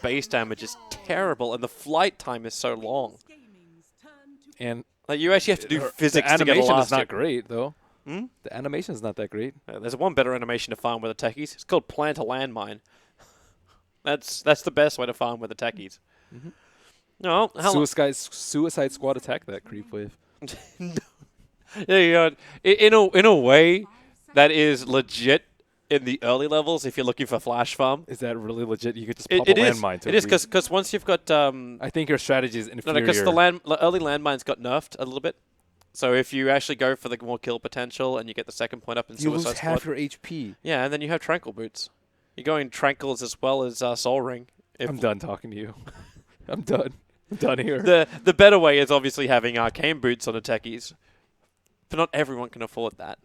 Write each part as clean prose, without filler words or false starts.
base damage is terrible, and the flight time is so long. And Like you actually have to do physics the to get a animation last is not hit. great, though. Hmm? The animation is not that great. There's one better animation to farm with the techies. It's called plant a landmine. That's the best way to farm with the techies. Mm-hmm. No, how long? Suicide Squad attack that creep wave. Yeah, you know, in a way, that is legit in the early levels. If you're looking for flash farm, Is that really legit? You could just pop it a is. landmine to It is because once you've got I think your strategy is no, inferior. because the early landmines got nerfed a little bit. So if you actually go for the more kill potential and you get the second point up in you lose Suicide half Squad, your HP. yeah, and then you have Tranquil Boots. You're going Tranquils as well as Soul Ring. I'm done talking to you. I'm done. I'm done here. The better way is obviously having Arcane Boots on the techies. But not everyone can afford that.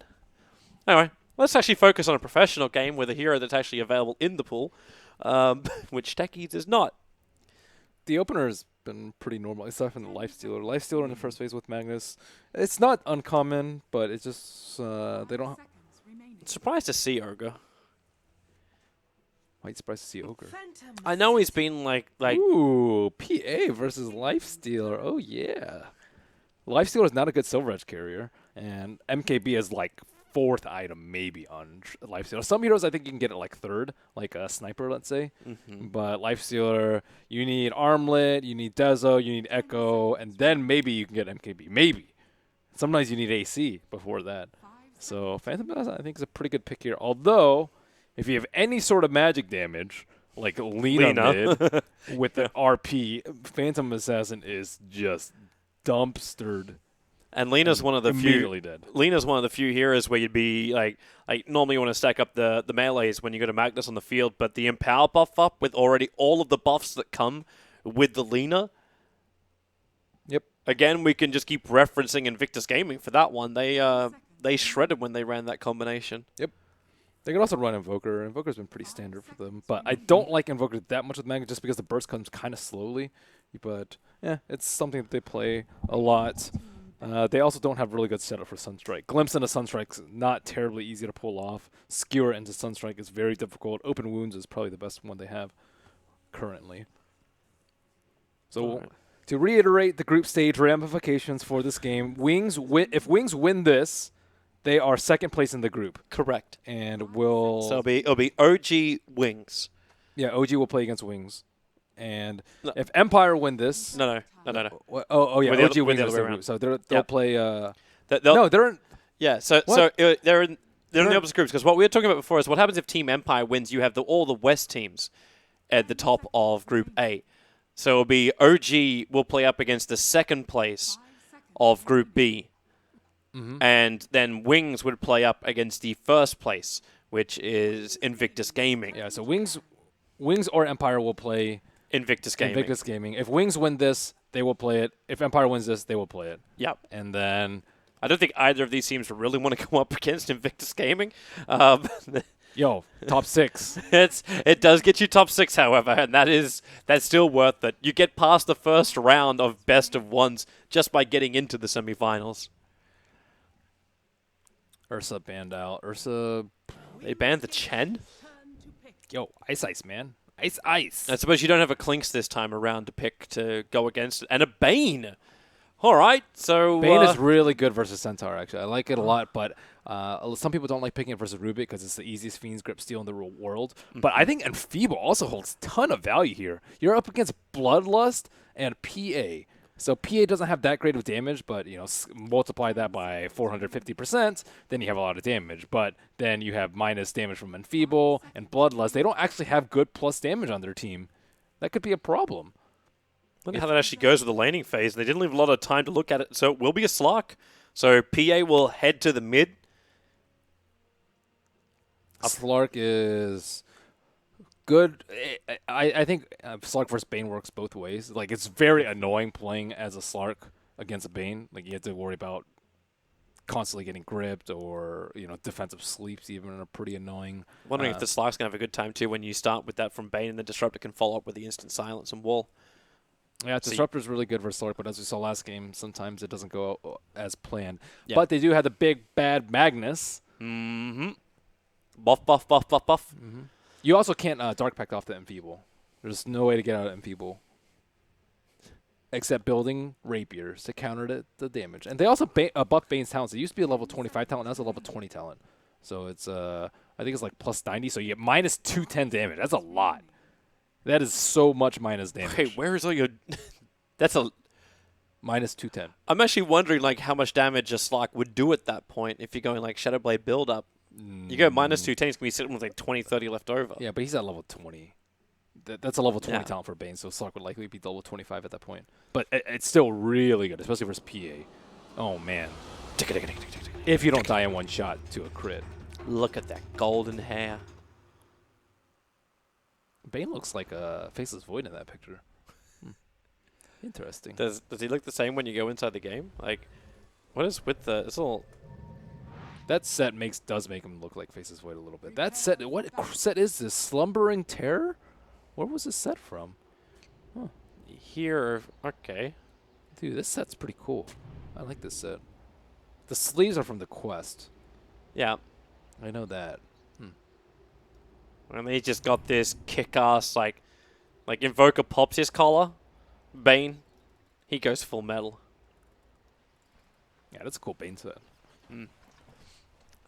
Anyway, let's actually focus on a professional game with a hero that's actually available in the pool, which techies is not. The opener has been pretty normal, aside from the Lifestealer. Lifestealer in the first phase with Magnus. It's not uncommon, but it's just they don't. Surprised to see Ogre. Might surprise to see Ogre. I know he's been like Ooh, PA versus Lifestealer. Oh yeah. Lifestealer is not a good Silver Edge carrier, and MKB is like 4th item maybe on Lifestealer. Some heroes I think you can get it like 3rd, like a Sniper, let's say. But Lifestealer, you need Armlet, you need Dezo, you need Echo, and then maybe you can get MKB. Maybe. Sometimes you need AC before that. So Phantom Blast I think is a pretty good pick here. Although, if you have any sort of magic damage, like Lina mid with the RP, Phantom Assassin is just dumpstered. and Lena's one of the immediately few. dead. Lena's one of the few heroes where you'd be like normally you want to stack up the melees when you go to Magnus on the field, but the Empower buff up with already all of the buffs that come with the Lena. Yep. Again, we can just keep referencing Invictus Gaming for that one. They shredded when they ran that combination. Yep. They can also run Invoker. Invoker's been pretty standard for them. But I don't like Invoker that much with Magnet just because the burst comes kind of slowly. But, yeah, it's something that they play a lot. They also don't have really good setup for Sunstrike. Glimpse into Sunstrike's not terribly easy to pull off. Skewer into Sunstrike is very difficult. Open Wounds is probably the best one they have currently. So, to reiterate the group stage ramifications for this game, if Wings win this, they are 2nd place in the group. Correct. And will... So it'll be OG Wings. Yeah, OG will play against Wings. And if Empire win this... No. Oh, yeah, With OG the wins other this way group. around. So they'll play... No, they're in... Yeah, so What? they're in the opposite groups, because what we were talking about before is what happens if Team Empire wins. You have all the West teams at the top of Group A. So it'll be OG will play up against the 2nd place of Group B. And then Wings would play up against the 1st place, which is Invictus Gaming. Yeah, so Wings or Empire will play Invictus Gaming. Invictus Gaming. If Wings win this, they will play it. If Empire wins this, they will play it. Yep. And then... I don't think either of these teams really want to go up against Invictus Gaming. Yo, top 6. It does get you top 6, however, and that's still worth it. You get past the first round of best of ones just by getting into the semifinals. Ursa banned out. Ursa... They banned the Chen? Yo, Ice, man. Ice. I suppose you don't have a Clinks this time around to pick to go against it. And a Bane! All right, so... Bane is really good versus Centaur, actually. I like it a lot, but some people don't like picking it versus Rubik because it's the easiest Fiend's Grip steal in the real world. But I think Enfeeble also holds a ton of value here. You're up against Bloodlust and PA. So PA doesn't have that great of damage, but multiply that by 450%, then you have a lot of damage. But then you have minus damage from Enfeeble and Bloodlust. They don't actually have good plus damage on their team. That could be a problem. Look at how that actually goes with the laning phase. They didn't leave a lot of time to look at it, so it will be a Slark. So PA will head to the mid. Slark is good. I think Slark versus Bane works both ways. Like, it's very annoying playing as a Slark against a Bane. Like, you have to worry about constantly getting gripped or, defensive sleeps even are pretty annoying. Wondering if the Slark's going to have a good time, too, when you start with that from Bane and the Disruptor can follow up with the instant silence and wall. Yeah, Disruptor's really good versus Slark, but as we saw last game, sometimes it doesn't go as planned. Yeah. But they do have the big, bad Magnus. Mm-hmm. Buff. You also can't Dark Pact off the Enfeeble. There's no way to get out of Enfeeble. Except building rapiers to counter the damage. And they also buff Bane's talents. It used to be a level 25 talent, now it's a level 20 talent. So it's, I think it's like plus 90, so you get minus 210 damage. That's a lot. That is so much minus damage. Okay, where is all your... That's a... Minus 210. I'm actually wondering, like, how much damage a Slark would do at that point if you're going, like, Shadowblade build-up. You go minus 210, it's going to be sitting with, like, 20, 30 left over. Yeah, but he's at level 20. That's a level 20 Yeah. talent for Bane, so Slark would likely be level 25 at that point. But it's still really good, especially versus PA. Oh, man. If you don't die in one shot to a crit. Look at that golden hair. Bane looks like a Faceless Void in that picture. Interesting. Does he look the same when you go inside the game? Like, what is with the... It's all... That set does make him look like Faceless Void a little bit. That set, what set is this? Slumbering Terror? Where was this set from? Huh. Here... Okay. Dude, this set's pretty cool. I like this set. The sleeves are from the quest. Yeah. I know that. And he just got this kick-ass, like Invoker pops his collar. Bane, he goes full metal. Yeah, that's a cool Bane set.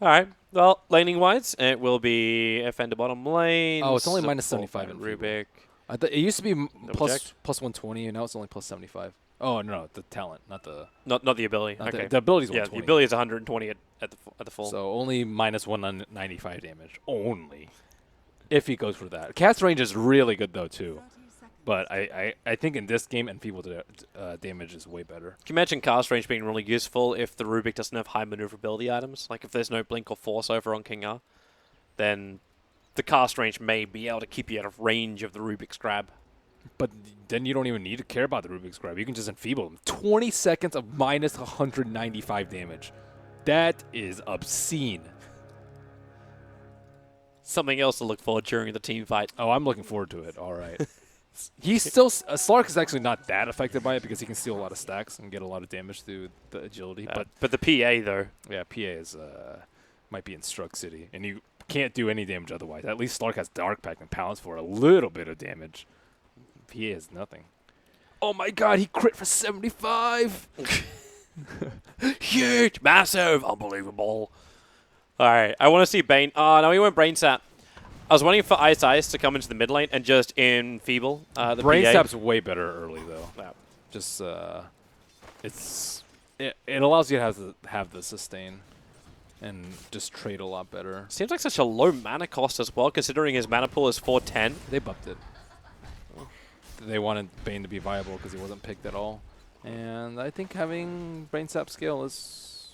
Alright, well, laning-wise, it will be Fender bottom lane. Oh, it's only minus 75 in Rubik. It used to be plus checked. 120, and now it's only plus 75. Oh, no, the talent, not the... Not the ability. Okay. The ability's Yeah, 120. the ability is 120 at the full. So only minus 195 damage. Only. If he goes for that. Cast range is really good, though, too. But I think in this game, Enfeeble damage is way better. Can you imagine cast range being really useful if the Rubik doesn't have high maneuverability items? Like if there's no Blink or Force over on King R, then the cast range may be able to keep you out of range of the Rubik's grab. But then you don't even need to care about the Rubik's grab. You can just Enfeeble him. 20 seconds of minus 195 damage. That is obscene. Something else to look for during the team fight. Oh, I'm looking forward to it. All right. He's still... Slark is actually not that affected by it because he can steal a lot of stacks and get a lot of damage through the agility. But the PA, though. Yeah, PA is might be in Struck City. And you can't do any damage otherwise. At least Slark has Dark Pact and Pounce for a little bit of damage. PA is nothing. Oh my god, he crit for 75! Huge! Massive! Unbelievable. Alright, I want to see Bane. Oh, no, he went Brain Sap. I was waiting for Ice Ice to come into the mid lane and just enfeeble the Brain PA. Sap's way better early, though. Yeah. Just, it allows you to have the sustain and just trade a lot better. Seems like such a low mana cost as well, considering his mana pool is 410. They buffed it. They wanted Bane to be viable because he wasn't picked at all. And I think having Brain Sap scale is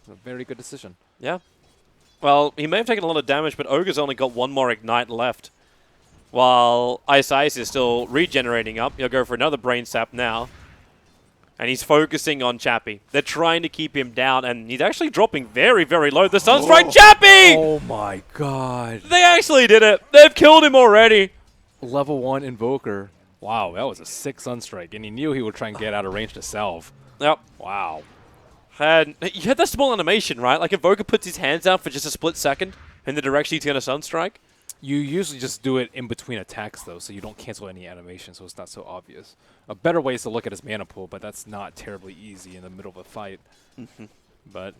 a very good decision. Yeah. Well, he may have taken a lot of damage, but Ogre's only got one more Ignite left. While Ice Ice is still regenerating up. He'll go for another Brain Sap now. And he's focusing on Chappie. They're trying to keep him down, and he's actually dropping very, very low. The Sunstrike Chappie! Oh my god. They actually did it. They've killed him already. Level 1 Invoker. Wow, that was a sick Sunstrike, and he knew he would try and get out of range to salve. Yep. Wow. And you had that small animation, right? Like Invoker puts his hands out for just a split second in the direction he's going to Sunstrike. You usually just do it in between attacks, though, so you don't cancel any animation, so it's not so obvious. A better way is to look at his mana pool, but that's not terribly easy in the middle of a fight. But,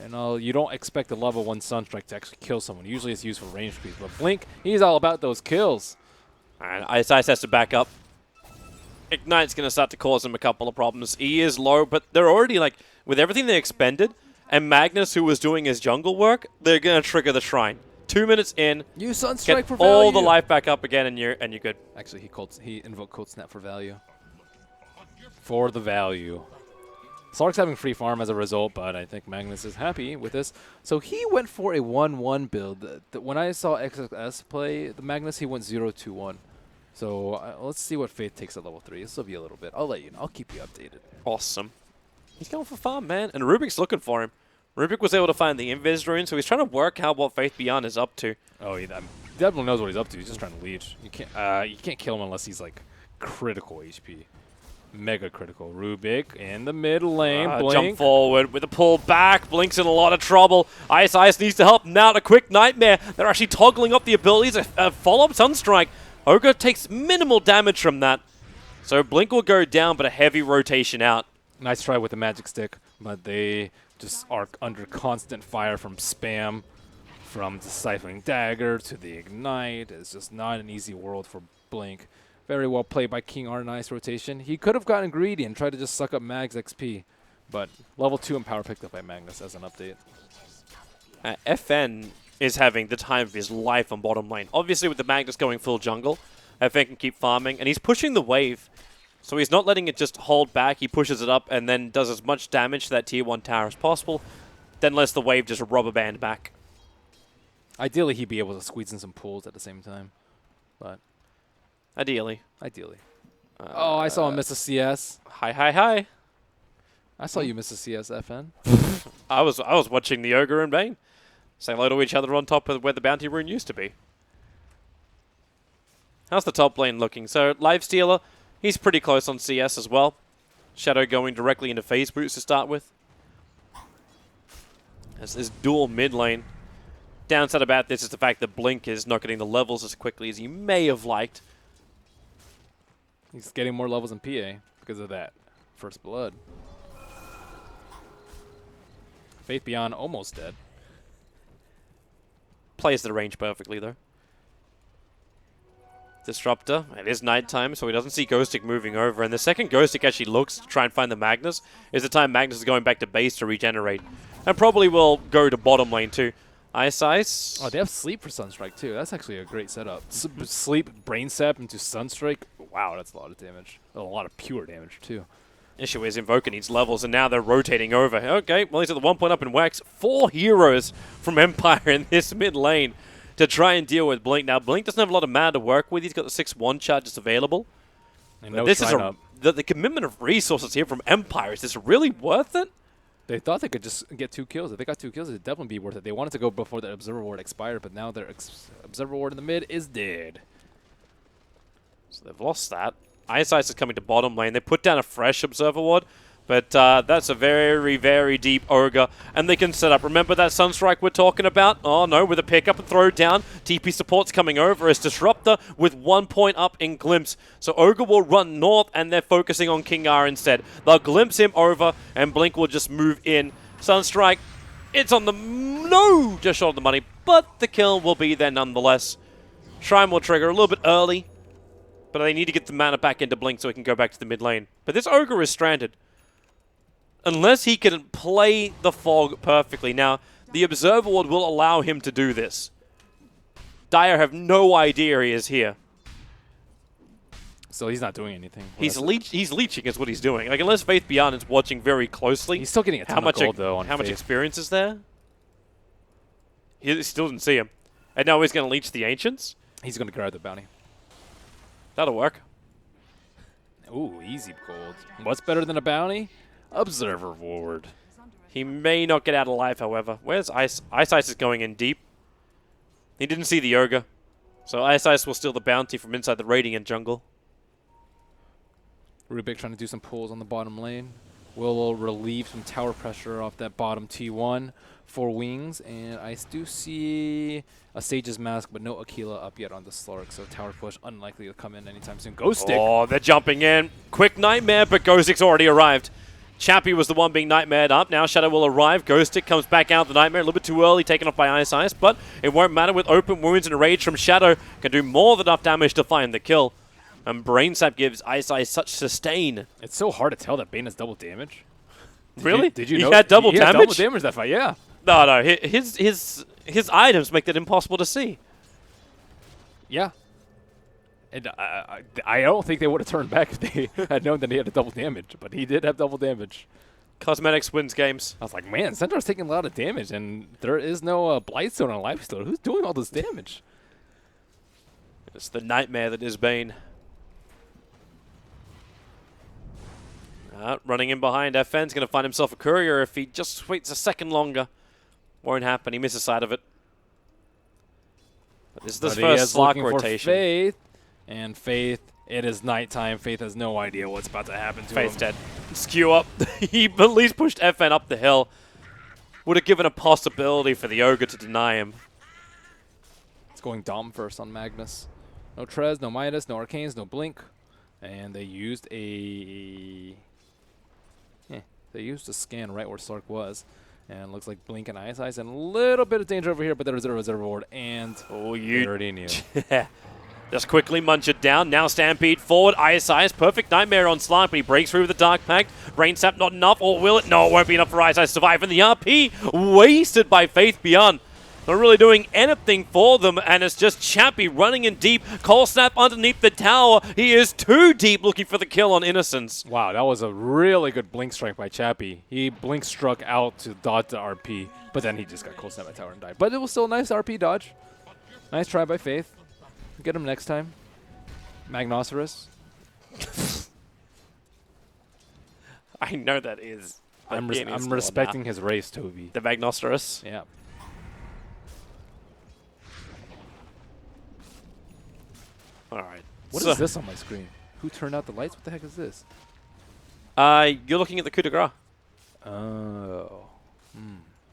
you know, you don't expect a level 1 Sunstrike to actually kill someone. Usually it's used for range creeps, but Blink, he's all about those kills. And Ice Ice has to back up. Ignite's going to start to cause him a couple of problems. He is low, but they're already, like, with everything they expended, and Magnus, who was doing his jungle work, they're going to trigger the Shrine. 2 minutes in, You Sunstrike get for value. all the life back up again, and you're good. Actually, he invoked Cold Snap for value. For the value. Slark's having free farm as a result, but I think Magnus is happy with this. So he went for a 1-1 build. When I saw XXS play the Magnus, he went 0-2-1. So let's see what Faith takes at level 3. This will be a little bit. I'll let you know. I'll keep you updated. Awesome. He's going for farm, man. And Rubik's looking for him. Rubik was able to find the Invis rune, so he's trying to work out what Faith Beyond is up to. Oh, he definitely knows what he's up to. He's just trying to leech. You can't kill him unless he's like critical HP. Mega critical. Rubik in the mid lane. Blink. Jump forward with a pull back. Blink's in a lot of trouble. Ice Ice needs to help him out. A quick nightmare. They're actually toggling up the abilities. A follow-up Sunstrike. Ogre takes minimal damage from that. So Blink will go down, but a heavy rotation out. Nice try with the magic stick, but they just are under constant fire from spam, from the Stifling Dagger to the Ignite. It's just not an easy world for Blink. Very well played by King R. Nice rotation. He could have gotten greedy and tried to just suck up Mag's XP, but level 2 Empower picked up by Magnus as an update. FN is having the time of his life on bottom lane. Obviously, with the Magnus going full jungle, FN can keep farming, and he's pushing the wave. So he's not letting it just hold back. He pushes it up and then does as much damage to that tier 1 tower as possible, then lets the wave just rubber band back. Ideally, he'd be able to squeeze in some pulls at the same time, but Ideally. oh, I saw him miss a CS. Hi. I saw you miss a CS, FN. I was watching the Ogre and Bane say hello to each other on top of where the bounty rune used to be. How's the top lane looking? So Lifestealer, he's pretty close on CS as well. Shadow going directly into phase boots to start with. There's this dual mid lane. Downside about this is the fact that Blink is not getting the levels as quickly as he may have liked. He's getting more levels in PA because of that first blood. Faith Beyond almost dead. Plays the range perfectly, though. Disruptor. It is nighttime, so he doesn't see Ghostic moving over. And the second Ghostic actually looks to try and find the Magnus is the time Magnus is going back to base to regenerate. And probably will go to bottom lane, too. Ice. Oh, they have Sleep for Sunstrike, too. That's actually a great setup. Sleep, Brain Sap into Sunstrike. Wow, that's a lot of damage. A lot of pure damage, too. Issue is Invoker needs levels, and now they're rotating over. Okay, well, he's at the 1 point up in Wax. 4 heroes from Empire in this mid lane to try and deal with Blink. Now, Blink doesn't have a lot of mana to work with. He's got the 6-1 charges available. And no this is the the commitment of resources here from Empire. Is this really worth it? They thought they could just get 2 kills. If they got 2 kills, it'd definitely be worth it. They wanted to go before the Observer Ward expired, but now their Observer Ward in the mid is dead. So they've lost that. Ice is coming to bottom lane. They put down a fresh Observer Ward, but that's a very, very deep Ogre, and they can set up. Remember that Sunstrike we're talking about? Oh no, with a pickup and throw down. TP support's coming over as Disruptor with 1 point up in Glimpse. So Ogre will run north, and they're focusing on King R instead. They'll glimpse him over, and Blink will just move in. Sunstrike, it's on the... No! Just short of the money, but the kill will be there nonetheless. Shrine will trigger a little bit early, but they need to get the mana back into Blink so he can go back to the mid lane. But this Ogre is stranded. Unless he can play the fog perfectly. Now, the Observer Ward will allow him to do this. Dire have no idea he is here. So he's not doing anything. He's leeching is what he's doing. Like, unless Faith Beyond is watching very closely. He's still getting a ton of gold, though, on how much Faith. experience is there? He still didn't see him. And now he's going to leech the Ancients? He's going to grab the bounty. That'll work. Ooh, easy gold. What's better than a bounty? Observer Ward. He may not get out alive, however. Where's Ice? Ice is going in deep. He didn't see the Ogre. So Ice will steal the bounty from inside the Radiant jungle. Rubik trying to do some pulls on the bottom lane. Will relieve some tower pressure off that bottom T1 for wings. And I do see a Sage's Mask, but no Aquila up yet on the Slark. So tower push unlikely to come in anytime soon. Ghostic. Oh, they're jumping in. Quick Nightmare, but Ghostic's already arrived. Chappie was the one being nightmared up. Now Shadow will arrive. Ghostic comes back out of the Nightmare. A little bit too early, taken off by Ice, but it won't matter with open wounds and a rage from Shadow. Can do more than enough damage to find the kill. And Brain Sap gives Ice such sustain. It's so hard to tell that Bane has double damage. Really? Did you he know? Had double he damage? Had double damage that fight, yeah. No. His items make that impossible to see. Yeah. And I don't think they would have turned back if they had known that he had a double damage, but he did have double damage. Cosmetics wins games. I was like, man, Centaur's taking a lot of damage, and there is no Blightstone on Lifesteal. Who's doing all this damage? It's the nightmare that is Bane. Running in behind, FN's going to find himself a courier if he just waits a second longer. Won't happen. He misses sight of it. But this is the first Slark rotation. Faith. And Faith, it is nighttime. Faith has no idea what's about to happen to him. Faith's dead. Skew up. He at least pushed FN up the hill. Would have given a possibility for the Ogre to deny him. It's going Dom first on Magnus. No Trez, no Midas, no Arcanes, no Blink. And they used a... they used a scan right where Slark was. And looks like Blink and Ice Ice and a little bit of danger over here, but there's a reserve ward. And you already knew. Just quickly munch it down. Now Stampede forward. Ice Ice. Perfect Nightmare on Slark, but he breaks through with the Dark Pact. Brain Sap not enough, or will it? No, it won't be enough for Ice Ice to survive. And the RP wasted by Faith Beyond. Not really doing anything for them, and it's just Chappie running in deep. Cold Snap underneath the tower. He is too deep looking for the kill on Innocence. Wow, that was a really good Blink Strike by Chappie. He Blink struck out to dodge the RP, but then he just got Cold Snap by tower and died. But it was still a nice RP dodge. Nice try by Faith. Get him next time. Magnosaurus. I know that is. I'm respecting his race, Toby. The Magnosaurus. Yeah. All right. What is this on my screen? Who turned out the lights? What the heck is this? You're looking at the coup de grace. Oh.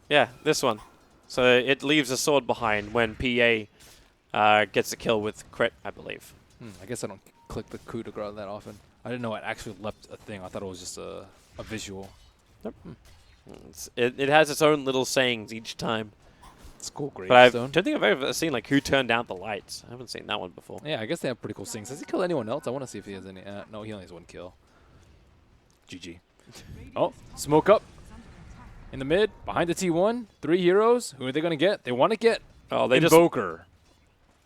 Yeah, this one. So it leaves a sword behind when PA gets a kill with crit, I believe. I guess I don't click the coup de grace that often. I didn't know it actually left a thing. I thought it was just a visual. Nope. It has its own little sayings each time. It's cool, But I gravestone. don't think I've ever seen like who turned out the lights. I haven't seen that one before. Yeah, I guess they have pretty cool things. Has he killed anyone else? I want to see if he has any. No, he only has one kill. GG. Oh, smoke up. In the mid, behind the T1, 3 heroes. Who are they going to get? They want to get Invoker.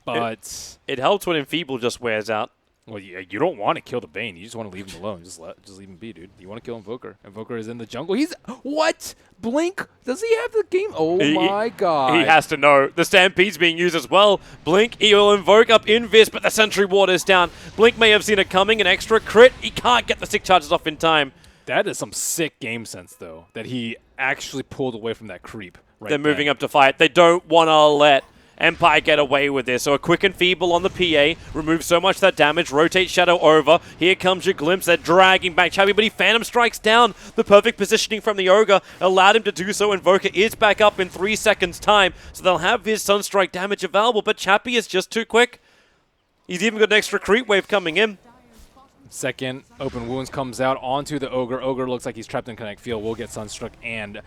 But it helps when Enfeeble just wears out. well, you don't want to kill the Bane. You just want to leave him alone. Just leave him be, dude. You want to kill Invoker. Invoker is in the jungle. He's what? Blink? Does he have the game? Oh my god. He has to know. The Stampede's being used as well. Blink, he will invoke up Invis, but the Sentry Ward is down. Blink may have seen it coming. An extra crit. He can't get the stick charges off in time. That is some sick game sense, though, that he actually pulled away from that creep. Right They're moving up to fight. They don't want to let Empire get away with this. So a quick and feeble on the PA. Remove so much of that damage. Rotate Shadow over. Here comes your glimpse. They're dragging back Chappie, but he Phantom Strikes down. The perfect positioning from the Ogre allowed him to do so. Invoker is back up in 3 seconds' time. So they'll have his Sunstrike damage available, but Chappie is just too quick. He's even got an extra creep wave coming in. Second, Open Wounds comes out onto the Ogre. Ogre looks like he's trapped in Connect Field. Will get Sunstruck and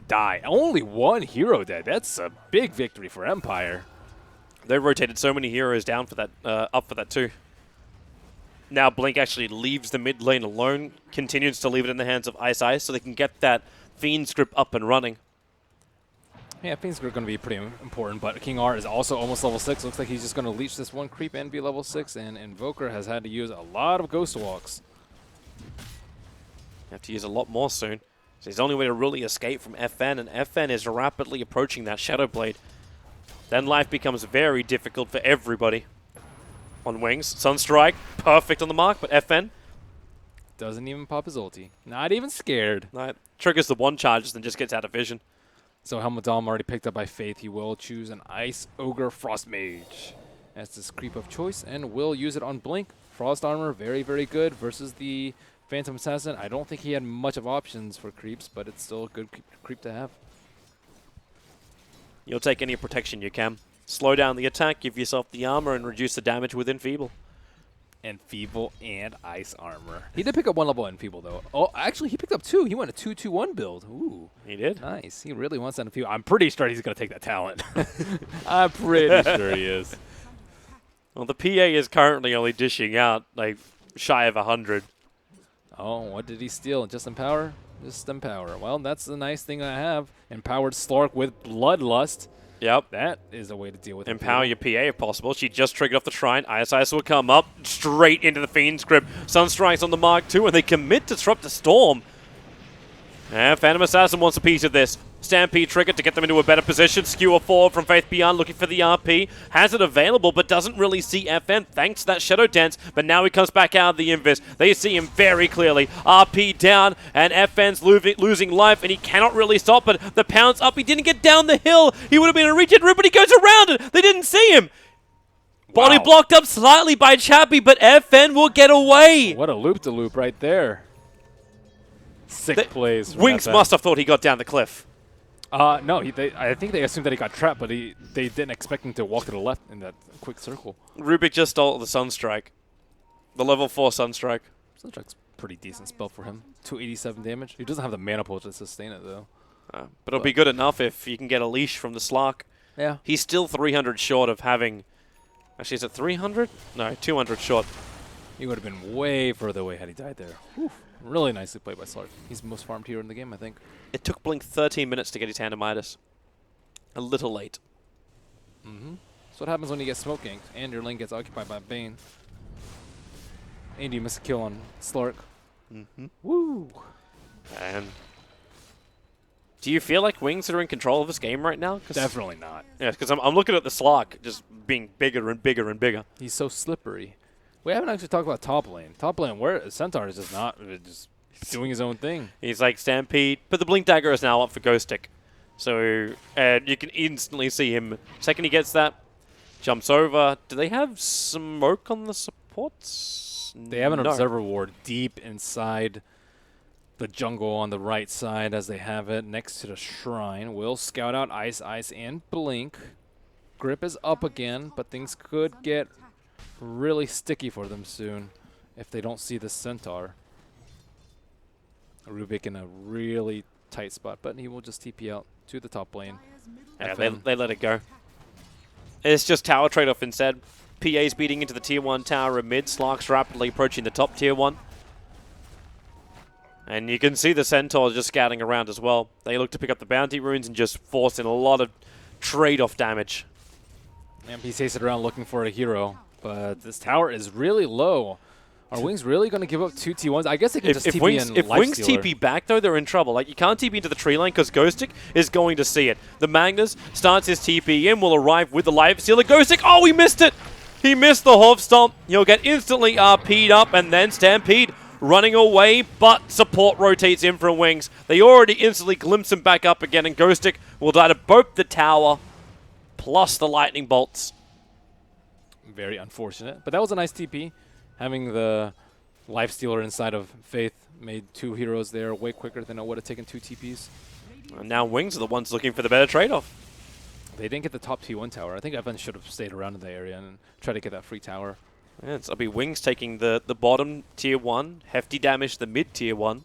die. Only one hero dead. That's a big victory for Empire. They've rotated so many heroes down for that, up for that too. Now Blink actually leaves the mid lane alone, continues to leave it in the hands of Ice Ice so they can get that Fiend's Grip up and running. Yeah, Fiend's Grip going to be pretty important, but King R is also almost level 6. Looks like he's just going to leech this one creep and be level 6, and Invoker has had to use a lot of Ghost Walks. Have to use a lot more soon. So his only way to really escape from FN, and FN is rapidly approaching that Shadow Blade. Then life becomes very difficult for everybody. On Wings, Sunstrike, perfect on the mark, but FN doesn't even pop his ulti. Not even scared. Triggers the one charges, then just gets out of vision. So Helmut Dom already picked up by Faith. He will choose an Ice Ogre Frost Mage as this creep of choice, and will use it on Blink. Frost Armor, very, very good versus the Phantom Assassin. I don't think he had much of options for creeps, but it's still a good creep to have. You'll take any protection you can. Slow down the attack, give yourself the armor, and reduce the damage with Enfeeble. Enfeeble and Ice Armor. He did pick up 1 level Enfeeble, though. Oh, actually, he picked up 2. He went a 2-2-1 build. Ooh. He did? Nice. He really wants that Enfeeble. I'm pretty sure he's going to take that talent. I'm pretty sure he is. Well, the PA is currently only dishing out, like, shy of 100. Oh, what did he steal? Just Empower? Just Empower. Well, that's the nice thing I have. Empowered Slark with Bloodlust. Yep. That is a way to deal with Empower your PA if possible. She just triggered off the Shrine. ISIS will come up straight into the Fiend's Grip. Sunstrike's on the mark too, and they commit to Disrupt the Storm. And Phantom Assassin wants a piece of this. Stampede triggered to get them into a better position. Skewer forward from Faith Beyond, looking for the RP. Has it available, but doesn't really see FN thanks to that Shadow Dance. But now he comes back out of the Invis. They see him very clearly. RP down, and FN's losing life, and he cannot really stop it. The pounce up. He didn't get down the hill. He would have been a regen route, but he goes around it. They didn't see him. Wow. Body blocked up slightly by Chappie, but FN will get away. What a loop-de-loop right there. Sick plays. Wings must have thought he got down the cliff. No, I think they assumed that he got trapped, but they didn't expect him to walk to the left in that quick circle. Rubik just stole the Sunstrike. The level 4 Sunstrike. Sunstrike's pretty decent spell for him. 287 damage. He doesn't have the mana pool to sustain it, though. But it'll be good enough if you can get a leash from the Slark. Yeah. He's still 300 short of having... Actually, is it 300? No, 200 short. He would have been way further away had he died there. Whew. Really nicely played by Slark. He's the most farmed hero in the game, I think. It took Blink 13 minutes to get his Handamitis. A little late. That's what happens when you get smoke ganked and your lane gets occupied by Bane. And you miss a kill on Slark. Woo! And do you feel like Wings are in control of this game right now? Definitely not. Yeah, because I'm looking at the Slark just being bigger and bigger and bigger. He's so slippery. We haven't actually talked about top lane. Top lane, where Centaur is just not just doing his own thing. He's like Stampede, but the Blink Dagger is now up for Ghostic. So you can instantly see him. Second he gets that, jumps over. Do they have smoke on the supports? They have an Observer Ward deep inside the jungle on the right side as they have it next to the shrine. Will scout out Ice, and Blink. Grip is up again, but things could get really sticky for them soon if they don't see the Centaur. Rubik in a really tight spot, but he will just TP out to the top lane. Yeah, they let it go. It's just tower trade-off instead. PA's beating into the tier 1 tower mid. Slark's rapidly approaching the top tier 1. And you can see the Centaurs just scouting around as well. They look to pick up the bounty runes and just force in a lot of trade-off damage. MP takes it around looking for a hero, but this tower is really low. Are Wings really going to give up 2 T1s? I guess they can just TP in If Wings TP back, though, they're in trouble. Like, you can't TP into the tree line because Ghostic is going to see it. The Magnus starts his TP in, will arrive with the Lifestealer. Ghostic, oh, he missed it! He missed the Hoof Stomp. He'll get instantly RP'd up, and then Stampede running away, but support rotates in from Wings. They already instantly glimpse him back up again, and Ghostic will die to both the tower plus the lightning bolts. Very unfortunate, but that was a nice TP. Having the Lifestealer inside of Faith made 2 heroes there way quicker than it would have taken 2 TPs. And now Wings are the ones looking for the better trade-off. They didn't get the top T1 tower. I think Evan should have stayed around in the area and tried to get that free tower. Yeah, it'll be Wings taking the bottom tier 1, hefty damage to the mid tier 1.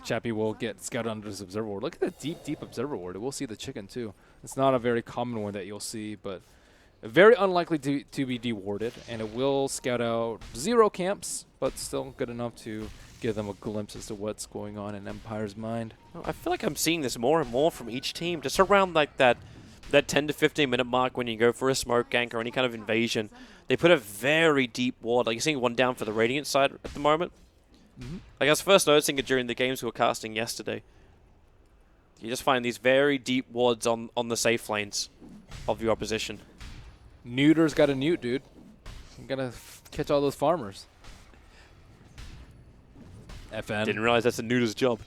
Chappie will get scouted under his Observer Ward. Look at that deep Observer Ward. We'll see the chicken too. It's not a very common one that you'll see, but very unlikely to be dewarded, and it will scout out 0 camps, but still good enough to give them a glimpse as to what's going on in Empire's mind. I feel like I'm seeing this more and more from each team, just around like that 10 to 15 minute mark when you go for a smoke gank or any kind of invasion. They put a very deep ward. Like, you're seeing one down for the Radiant side at the moment. Like, I was first noticing it during the games we were casting yesterday. You just find these very deep wards on the safe lanes of your opposition. Neuter's got a newt, dude. You gotta catch all those farmers. FN. Didn't realize that's a Neuter's job.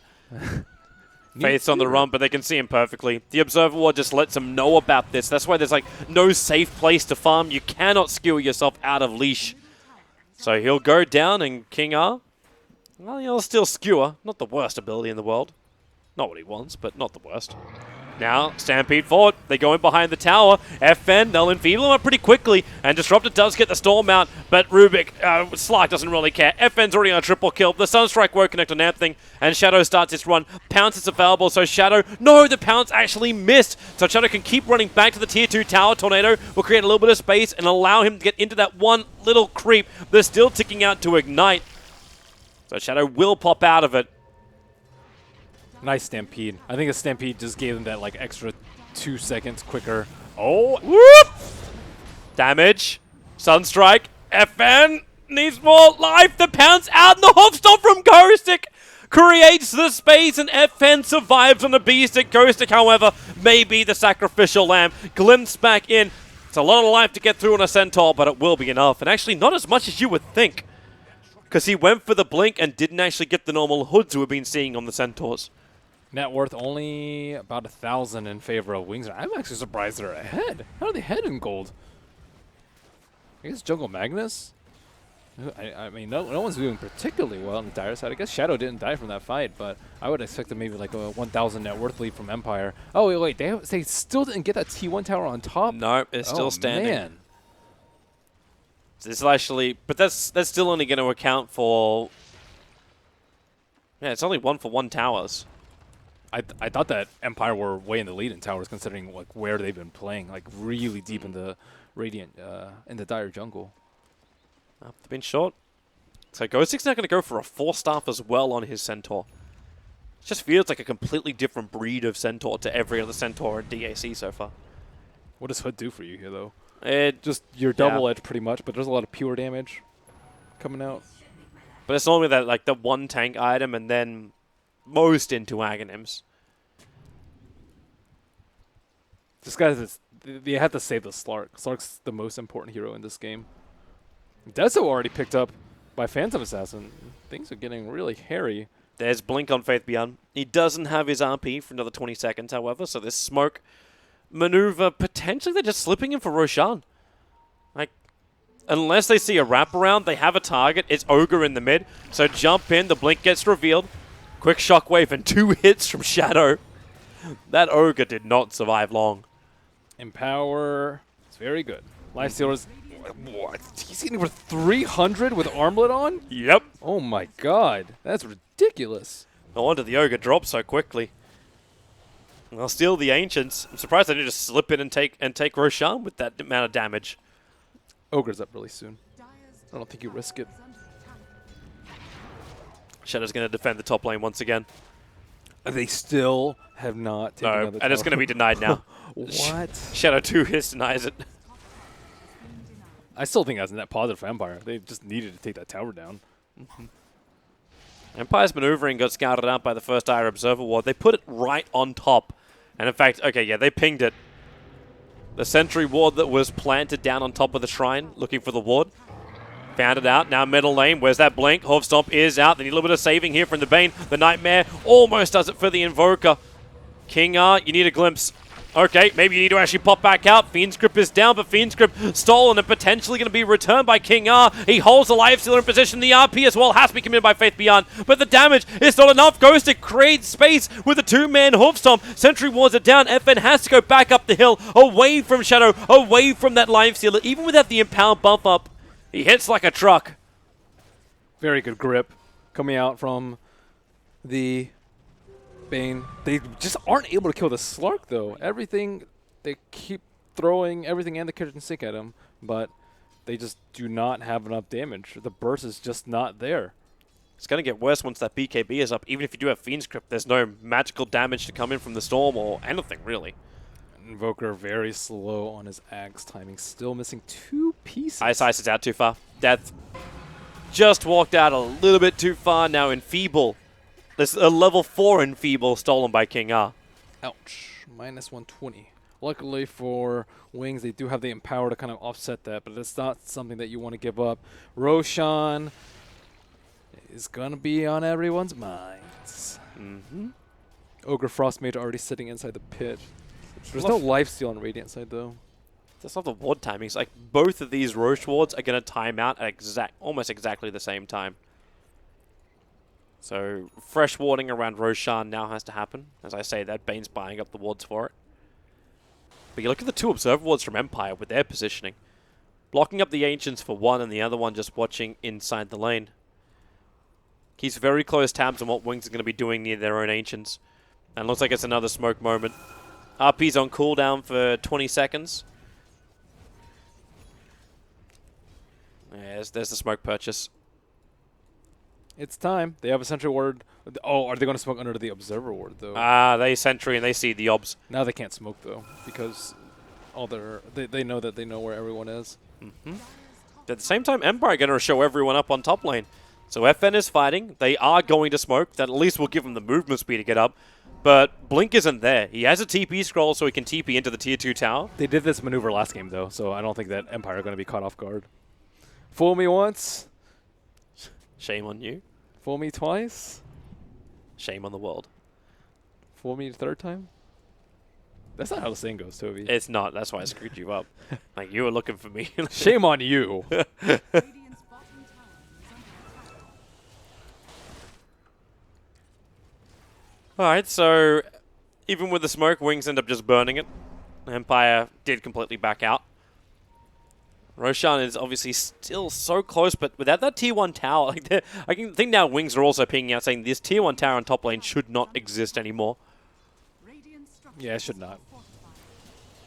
Faith's on the run, but they can see him perfectly. The Observer Ward just lets them know about this. That's why there's like no safe place to farm. You cannot skill yourself out of leash. So he'll go down, and King R, well, he'll still skewer. Not the worst ability in the world. Not what he wants, but not the worst. Now, Stampede forward. They go in behind the tower. FN, they'll enfeeble him up pretty quickly. And Disruptor does get the Storm out, but Rubik, Slark doesn't really care. FN's already on a triple kill. The Sunstrike won't connect on Anthing, and Shadow starts his run. Pounce is available, so Shadow... No, the Pounce actually missed. So Shadow can keep running back to the Tier 2 tower. Tornado will create a little bit of space and allow him to get into that one little creep. They're still ticking out to Ignite. So Shadow will pop out of it. Nice Stampede. I think the Stampede just gave them that like extra 2 seconds quicker. Oh, whoop! Damage. Sunstrike. FN needs more life. The Pounce out, and the Hofstop from Ghostic creates the space, and FN survives on the B-Stick. Ghostic, however, may be the sacrificial lamb. Glimpse back in. It's a lot of life to get through on a Centaur, but it will be enough. And actually not as much as you would think, because he went for the blink and didn't actually get the normal hoods we've been seeing on the Centaurs. Net worth only about 1,000 in favor of Wings. I'm actually surprised they're ahead. How are they ahead in gold? I guess Jungle Magnus I mean, no one's doing particularly well on the dire side. I guess Shadow didn't die from that fight, but I would expect maybe like a 1,000 net worth lead from Empire. Oh, wait, they still didn't get that T1 tower on top? No, it's still standing. Man. This is actually, but that's still only going to account for. Yeah, it's only 1-for-1 towers. I thought that Empire were way in the lead in towers, considering like where they've been playing, like really deep in the Radiant, in the dire jungle. They've been short. So Ghostic's now going to go for a 4-staff as well on his Centaur. It just feels like a completely different breed of Centaur to every other Centaur in DAC so far. What does Hood do for you here, though? It Just your double edge, pretty much, but there's a lot of pure damage coming out. But it's normally that like the one tank item and then most into Aghanims. This guy's, they have to save the Slark. Slark's the most important hero in this game. Deso already picked up by Phantom Assassin. Things are getting really hairy. There's Blink on Faith Beyond. He doesn't have his RP for another 20 seconds, however, so this smoke maneuver, potentially they're just slipping in for Roshan. Like, unless they see a wraparound, they have a target. It's Ogre in the mid, so jump in, the Blink gets revealed. Quick shockwave and 2 hits from Shadow. That Ogre did not survive long. Empower. It's very good. Lifestealer's... What? He's hitting for 300 with Armlet on? Yep. Oh my god. That's ridiculous. No wonder the Ogre dropped so quickly. I'll steal the Ancients. I'm surprised they didn't just slip in and take Roshan with that amount of damage. Ogre's up really soon. I don't think you risk it. Shadow's going to defend the top lane once again. They still have not taken another and it's going to be denied now. What? Shadow 2 hits denies it. I still think that's a net positive for Empire. They just needed to take that tower down. Empire's maneuvering got scouted out by the first Dire Observer Ward. They put it right on top. And in fact, okay, yeah, they pinged it. The sentry ward that was planted down on top of the shrine, looking for the ward. Found it out. Now middle lane. Where's that blink? Hoof Stomp is out. They need a little bit of saving here from the Bane. The Nightmare almost does it for the Invoker. King R, you need a glimpse. Okay, maybe you need to actually pop back out. Fiend's Grip is down, but Fiend's Grip stolen and potentially going to be returned by King R. He holds the Lifestealer in position. The RP as well has to be committed by Faith Beyond, but the damage is not enough. Goes to create space with a 2-man Hoof Stomp. Sentry wards it down. FN has to go back up the hill, away from Shadow, away from that Lifestealer. Even without the Empower buff up, he hits like a truck. Very good grip coming out from the Bane. They just aren't able to kill the Slark, though. Everything, they keep throwing everything and the kitchen sink at him, but they just do not have enough damage. The burst is just not there. It's going to get worse once that BKB is up. Even if you do have Fiend's Grip, there's no magical damage to come in from the Storm or anything, really. Invoker very slow on his Axe timing. Still missing 2 pieces. Ice is out too far. Death just walked out a little bit too far. Now Enfeeble. There's a level 4 Enfeeble stolen by King R. Ouch. Minus 120. Luckily for Wings, they do have the Empower to kind of offset that, but it's not something that you want to give up. Roshan is going to be on everyone's minds. Ogre Frostmage already sitting inside the pit. There's no lifesteal on Radiant side, though. That's not the ward timings. Like, both of these Roche wards are going to time out at almost exactly the same time. So, fresh warding around Roshan now has to happen. As I say, that Bane's buying up the wards for it. But you look at the 2 Observer wards from Empire with their positioning. Blocking up the Ancients for one and the other one just watching inside the lane. Keeps very close tabs on what Wings are going to be doing near their own Ancients. And looks like it's another smoke moment. RP's on cooldown for 20 seconds. Yeah, there's the smoke purchase. It's time. They have a sentry ward. Oh, are they going to smoke under the Observer ward, though? They sentry and they see the obs. Now they can't smoke, though, because they know that they know where everyone is. At the same time, Empire are going to show everyone up on top lane. So FN is fighting. They are going to smoke. That at least will give them the movement speed to get up. But Blink isn't there. He has a TP scroll so he can TP into the tier 2 tower. They did this maneuver last game, though, so I don't think that Empire are going to be caught off guard. Fool me once. Shame on you. Fool me twice. Shame on the world. Fool me the 3rd time. That's not how the saying goes, Toby. It's not. That's why I screwed you up. Like, you were looking for me. Shame on you. Alright, so even with the smoke, Wings end up just burning it. Empire did completely back out. Roshan is obviously still so close, but without that tier 1 tower, like I can think now Wings are also pinging out saying this tier 1 tower on top lane should not exist anymore. Yeah, it should not.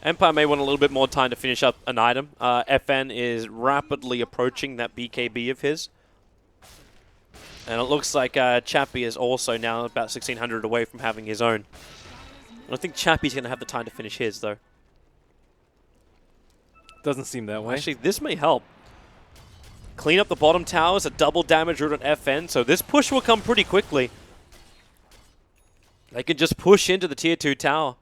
Empire may want a little bit more time to finish up an item. FN is rapidly approaching that BKB of his. And it looks like Chappie is also now about 1600 away from having his own. I don't think Chappie's going to have the time to finish his, though. Doesn't seem that way. Actually, this may help. Clean up the bottom towers, a double damage route on FN, so this push will come pretty quickly. They can just push into the tier 2 tower.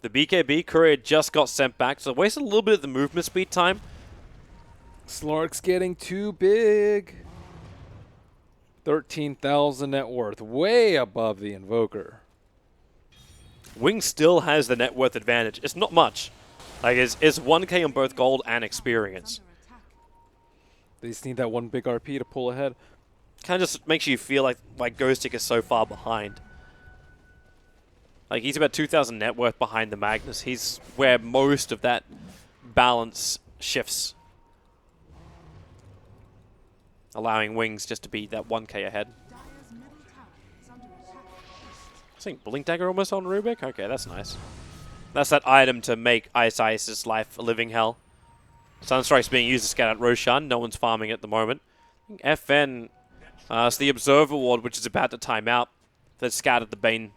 The BKB courier just got sent back, so wasted a little bit of the movement speed time. Slark's getting too big. 13,000 net worth, way above the Invoker. Wing still has the net worth advantage. It's not much. Like, it's 1k on both gold and experience. They just need that one big RP to pull ahead. Kind of just makes you feel like Ghostic is so far behind. Like, he's about 2,000 net worth behind the Magnus. He's where most of that balance shifts. Allowing Wings just to be that 1k ahead. I think Blink Dagger almost on Rubik? Okay, that's nice. That's that item to make Ice's life a living hell. Sunstrike's being used to scout out Roshan. No one's farming at the moment. I think FN, it's the Observer Ward, which is about to time out. That scouted the Bane.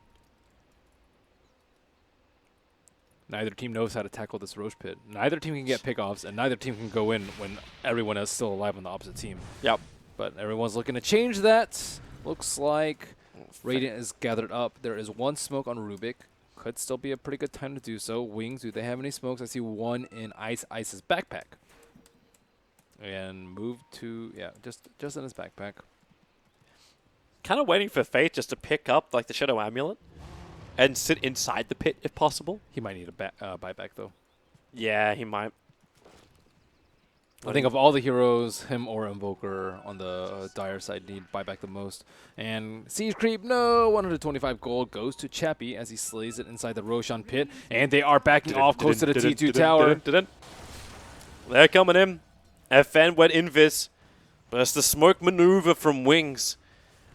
Neither team knows how to tackle this Roche Pit. Neither team can get pickoffs, and neither team can go in when everyone is still alive on the opposite team. Yep. But everyone's looking to change that. Looks like Radiant is gathered up. There is one smoke on Rubik. Could still be a pretty good time to do so. Wings, do they have any smokes? I see one in Ice's backpack. And move to, yeah, just in his backpack. Kind of waiting for Faith just to pick up like the Shadow Amulet and sit inside the pit if possible. He might need a buyback though. Yeah, he might. I think of all the heroes, him or Invoker on the dire side need buyback the most. And Siege Creep, no, 125 gold goes to Chappie as he slays it inside the Roshan pit. And they are backing off close to the T2 tower. They're coming in. FN went invis. But it's the smoke maneuver from Wings.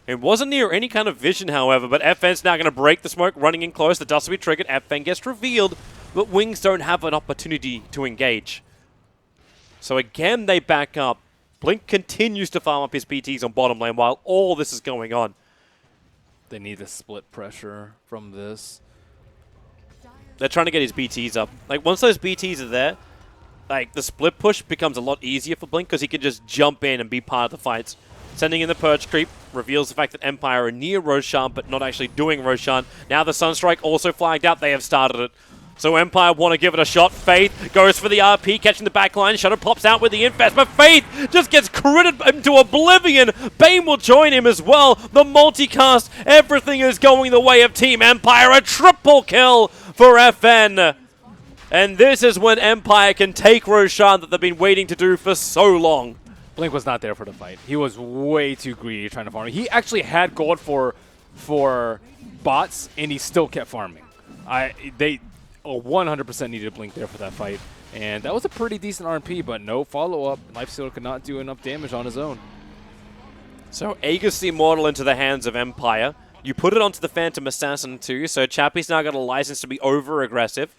It wasn't near any kind of vision, however, but FN's now going to break the smoke, running in close. The dust will be triggered. FN gets revealed, but Wings don't have an opportunity to engage. So again, they back up. Blink continues to farm up his BTs on bottom lane while all this is going on. They need the split pressure from this. They're trying to get his BTs up. Like, once those BTs are there, like, the split push becomes a lot easier for Blink because he can just jump in and be part of the fights. Sending in the Purge Creep reveals the fact that Empire are near Roshan, but not actually doing Roshan. Now the Sunstrike also flagged out. They have started it. So Empire want to give it a shot. Faith goes for the RP, catching the backline. Shadow pops out with the Infest, but Faith just gets critted into oblivion. Bane will join him as well. The multicast, everything is going the way of Team Empire. A triple kill for FN. And this is when Empire can take Roshan that they've been waiting to do for so long. Blink was not there for the fight. He was way too greedy trying to farm. He actually had gold for bots, and he still kept farming. They 100% needed Blink there for that fight. And that was a pretty decent RP, but no follow-up. Lifestealer could not do enough damage on his own. So Aegis Immortal into the hands of Empire. You put it onto the Phantom Assassin too, so Chappie's now got a license to be over-aggressive.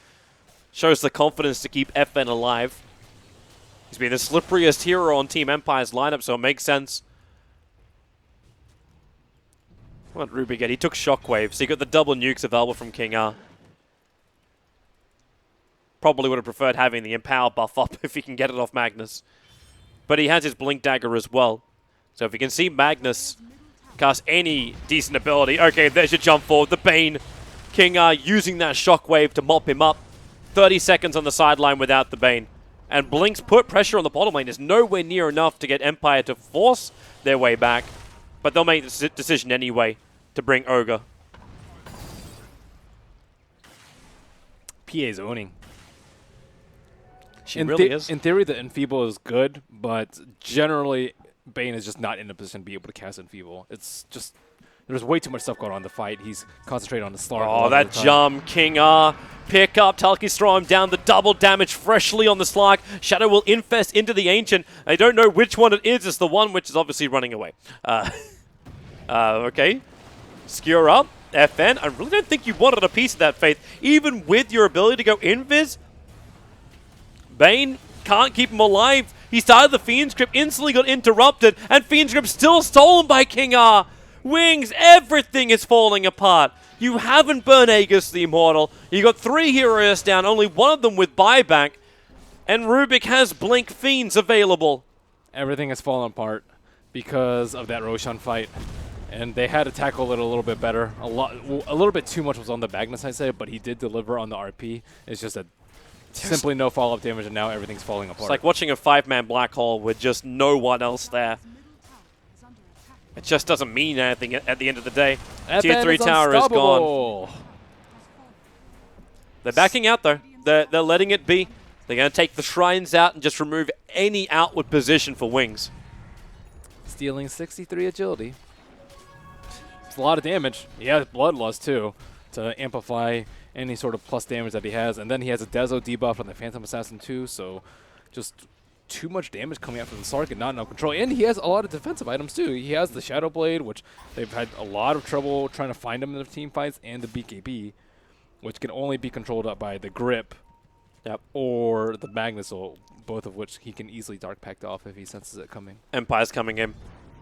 Shows the confidence to keep FN alive. He's been the slipperiest hero on Team Empire's lineup, so it makes sense. What did Ruby get? He took Shockwave, so he got the double nukes available from King R. Probably would have preferred having the Empower buff up if he can get it off Magnus. But he has his Blink Dagger as well. So if you can see Magnus cast any decent ability, okay, there's your jump forward. The Bane, King R using that Shockwave to mop him up. 30 seconds on the sideline without the Bane. And Blink's put pressure on the bottom lane is nowhere near enough to get Empire to force their way back. But they'll make the decision anyway to bring Ogre. PA's owning. She really is. In theory, the Enfeeble is good, but generally, Bane is just not in a position to be able to cast Enfeeble. It's just There's way too much stuff going on in the fight. He's concentrating on the Slark. Oh, that jump. King R. Pick up. Talkies throw him down. The double damage freshly on the Slark. Shadow will infest into the Ancient. I don't know which one it is. It's the one which is obviously running away. Okay. Skewer up. FN. I really don't think you wanted a piece of that, Faith. Even with your ability to go invis, Bane can't keep him alive. He started the Fiend's Grip, instantly got interrupted, and Fiend's Grip still stolen by King R. Wings, everything is falling apart. You haven't burned Aegis the Immortal. You got 3 heroes down, only one of them with buyback, and Rubik has Blink Fiends available. Everything has fallen apart because of that Roshan fight. And they had to tackle it a little bit better. A little bit too much was on the Magnus, I'd say, but he did deliver on the RP. It's just that simply no follow-up damage, and now everything's falling apart. It's like watching a 5-man black hole with just no one else there. It just doesn't mean anything at the end of the day. Tier 3 tower is gone. They're backing out, though. They're letting it be. They're going to take the shrines out and just remove any outward position for Wings. Stealing 63 agility. It's a lot of damage. He has Bloodlust, too, to amplify any sort of plus damage that he has. And then he has a Dezo debuff on the Phantom Assassin, too, so just too much damage coming out from the Sark and not enough control. And he has a lot of defensive items, too. He has the Shadow Blade, which they've had a lot of trouble trying to find him in the team fights, and the BKB, which can only be controlled up by the Grip or the Magnus Ult, both of which he can easily Dark Pact off if he senses it coming. Empire's coming in.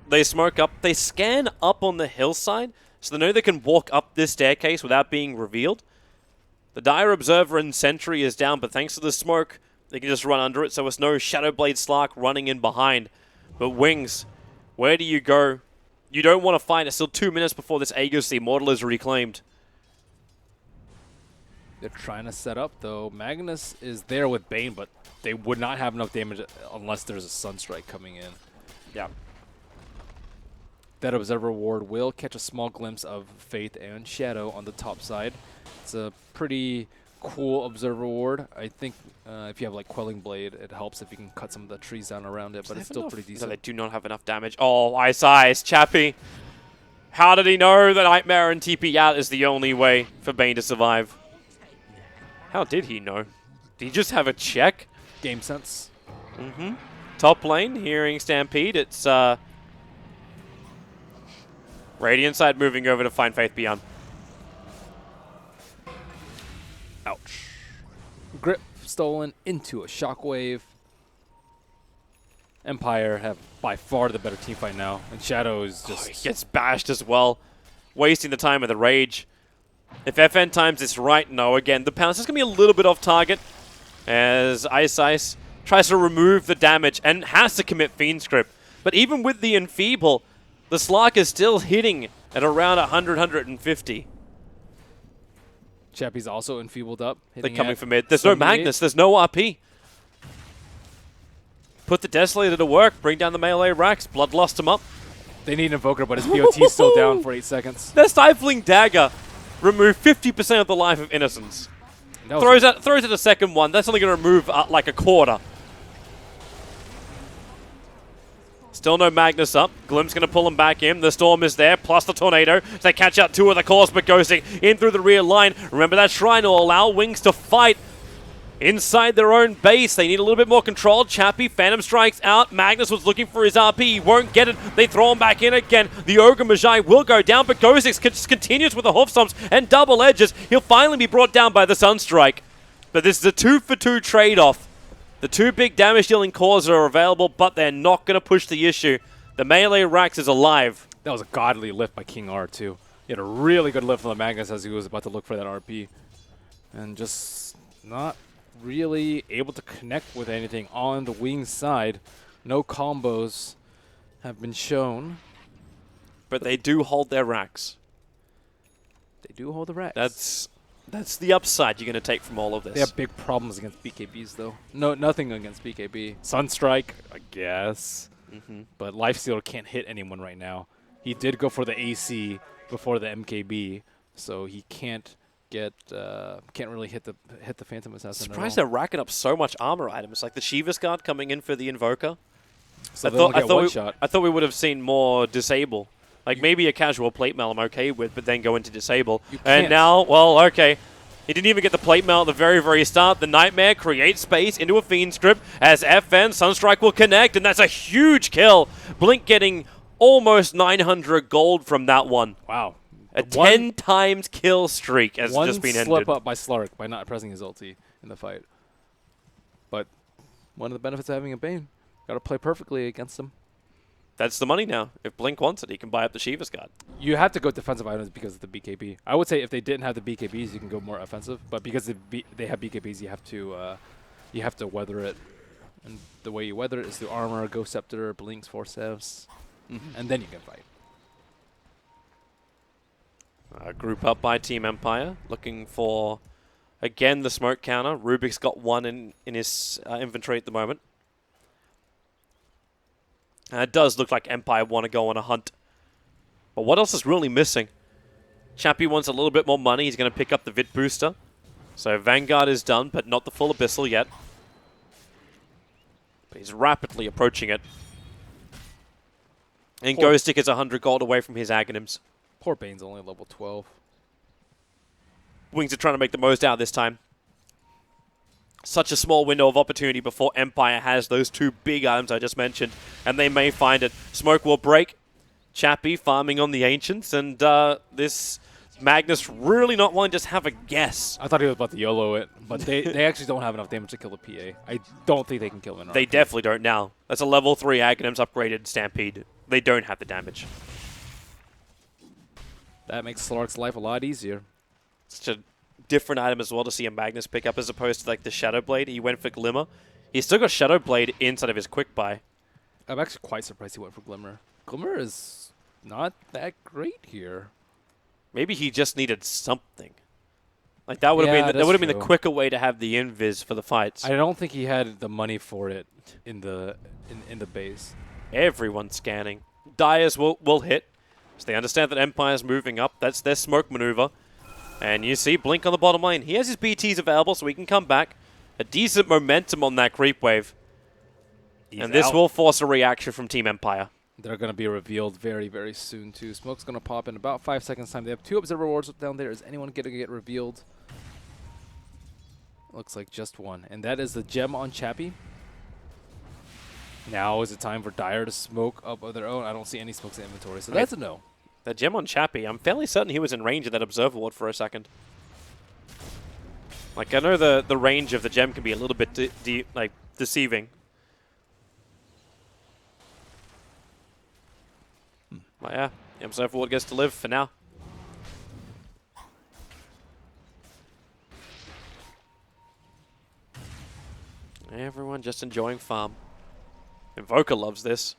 They smoke up. They scan up on the hillside, so they know they can walk up this staircase without being revealed. The Dire Observer and Sentry is down, but thanks to the smoke, they can just run under it, so it's no Shadowblade Slark running in behind. But Wings, where do you go? You don't want to fight. It's still 2 minutes before this Aegis the Immortal is reclaimed. They're trying to set up, though. Magnus is there with Bane, but they would not have enough damage unless there's a Sunstrike coming in. Yeah. That Observer Ward will catch a small glimpse of Faith and Shadow on the top side. It's a pretty cool Observer Ward. I think if you have like Quelling Blade, it helps if you can cut some of the trees down around it, but it's still pretty decent. No, they do not have enough damage. Oh, Ice, Chappie. How did he know that Nightmare and TP out is the only way for Bane to survive? How did he know? Did he just have a check? Game sense. Mm-hmm. Top lane, hearing Stampede. It's Radiant side moving over to find Faith Beyond. Ouch. Grip stolen into a Shockwave. Empire have by far the better team fight now, and Shadow is just... he gets bashed as well, wasting the time of the Rage. If FN times this right, no, again, the pounce is going to be a little bit off target as Ice tries to remove the damage and has to commit Fiend's Grip. But even with the Enfeeble, the Slark is still hitting at around 100, 150. Chappie's also enfeebled up. They're coming for mid. There's no Magnus. There's no RP. Put the Desolator to work. Bring down the melee racks. Bloodlust him up. They need an Invoker, but his BOT's still down for 8 seconds. Their Stifling Dagger removed 50% of the life of Innocence. Throws out a second one. That's only going to remove like a quarter. Still no Magnus up. Glim's going to pull him back in. The Storm is there, plus the Tornado. They catch out 2 of the cores, but Ghosting in through the rear line. Remember, that Shrine will allow Wings to fight inside their own base. They need a little bit more control. Chappie, Phantom Strikes out. Magnus was looking for his RP. He won't get it. They throw him back in again. The Ogre Magi will go down, but Ghosting just continues with the Hoof Stomps and double edges. He'll finally be brought down by the Sunstrike. But this is a 2-for-2 trade-off. The 2 big damage-dealing cores are available, but they're not going to push the issue. The melee Rax is alive. That was a godly lift by King R, too. He had a really good lift from the Magnus as he was about to look for that RP. And just not really able to connect with anything on the Wings side. No combos have been shown. But they do hold their Rax. They do hold the Rax. That's the upside you're going to take from all of this. They have big problems against BKBs, though. No, nothing against BKB. Sunstrike, I guess. But Lifestealer can't hit anyone right now. He did go for the AC before the MKB, so he can't get can't really hit the Phantom Assassin. Surprised they're racking up so much armor items, like the Shiva's Guard coming in for the Invoker. So I thought we would have seen more Disable Like, maybe a casual plate mail I'm okay with, but then go into disable. You And can't. now, well, okay. He didn't even get the plate mail at the very, very start. The Nightmare creates space into a Fiend Script as FN Sunstrike will connect, and that's a huge kill. Blink getting almost 900 gold from that one. Wow. A 10 times kill streak has just been ended. One slip up by Slark by not pressing his ulti in the fight. But one of the benefits of having a Bane, got to play perfectly against him. That's the money now. If Blink wants it, he can buy up the Shiva's card. You have to go defensive items because of the BKB. I would say if they didn't have the BKBs, you can go more offensive. But because they have BKBs, you have to weather it. And the way you weather it is through armor, Ghost Scepter, Blinks, Forceps, and then you can fight. Group up by Team Empire, looking for, again, the smoke counter. Rubik's got one in his inventory at the moment. It does look like Empire want to go on a hunt. But what else is really missing? Chappie wants a little bit more money. He's going to pick up the Vit booster. So Vanguard is done, but not the full Abyssal yet. But he's rapidly approaching it. And Ghostic is 100 gold away from his Aghanims. Poor Bane's only level 12. Wings are trying to make the most out this time. Such a small window of opportunity before Empire has those two big items I just mentioned, and they may find it. Smoke will break. Chappie farming on the Ancients, and this Magnus really not wanting to just have a guess. I thought he was about to YOLO it, but they actually don't have enough damage to kill the PA. I don't think they can kill him. They definitely don't now. That's a level 3 Aghanims upgraded Stampede. They don't have the damage. That makes Slark's life a lot easier. Such a different item as well to see a Magnus pick up as opposed to like the Shadow Blade. He went for Glimmer. He's still got Shadow Blade inside of his quick buy. I'm actually quite surprised he went for Glimmer. Glimmer is not that great here. Maybe he just needed something. Like that would have been the quicker way to have the invis for the fights. I don't think he had the money for it in the base. Everyone's scanning. Dyers will hit. So they understand that Empire's moving up. That's their smoke maneuver. And you see Blink on the bottom lane. He has his BTs available so he can come back. A decent momentum on that creep wave. And this will force a reaction from Team Empire. They're going to be revealed very, very soon, too. Smoke's going to pop in about 5 seconds' time. They have 2 Observer Wards down there. Is anyone going to get revealed? Looks like just one. And that is the gem on Chappie. Now is it time for Dire to smoke up of their own? I don't see any smokes in inventory, so that's a no. The gem on Chappie, I'm fairly certain he was in range of that Observer Ward for a second. Like, I know the range of the gem can be a little bit deceiving. But yeah, the Observer Ward gets to live for now. Everyone just enjoying farm. Invoker loves this.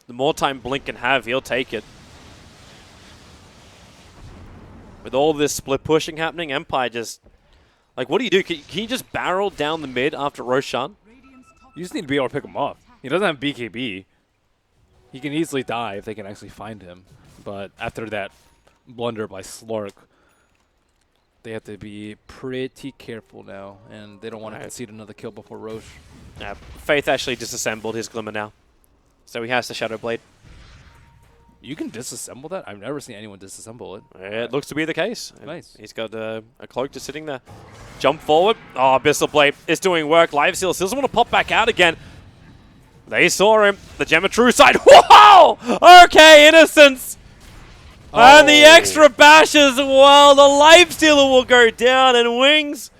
The more time Blink can have, he'll take it. With all this split pushing happening, Empire just... Like, what do you do? Can you just barrel down the mid after Roshan? You just need to be able to pick him up. He doesn't have BKB. He can easily die if they can actually find him. But after that blunder by Slark, they have to be pretty careful now. And they don't want to concede another kill before Roche. Yeah, Faith actually disassembled his Glimmer now. So he has the Shadow Blade. You can disassemble that? I've never seen anyone disassemble it. It looks to be the case. Nice. He's got a cloak just sitting there. Jump forward. Oh, Abyssal Blade is doing work. Lifesteal still doesn't want to pop back out again. They saw him. The Gem of True Sight. Whoa! Okay, Innocence. Oh. And the extra bash as well. The Lifestealer will go down, and Wings...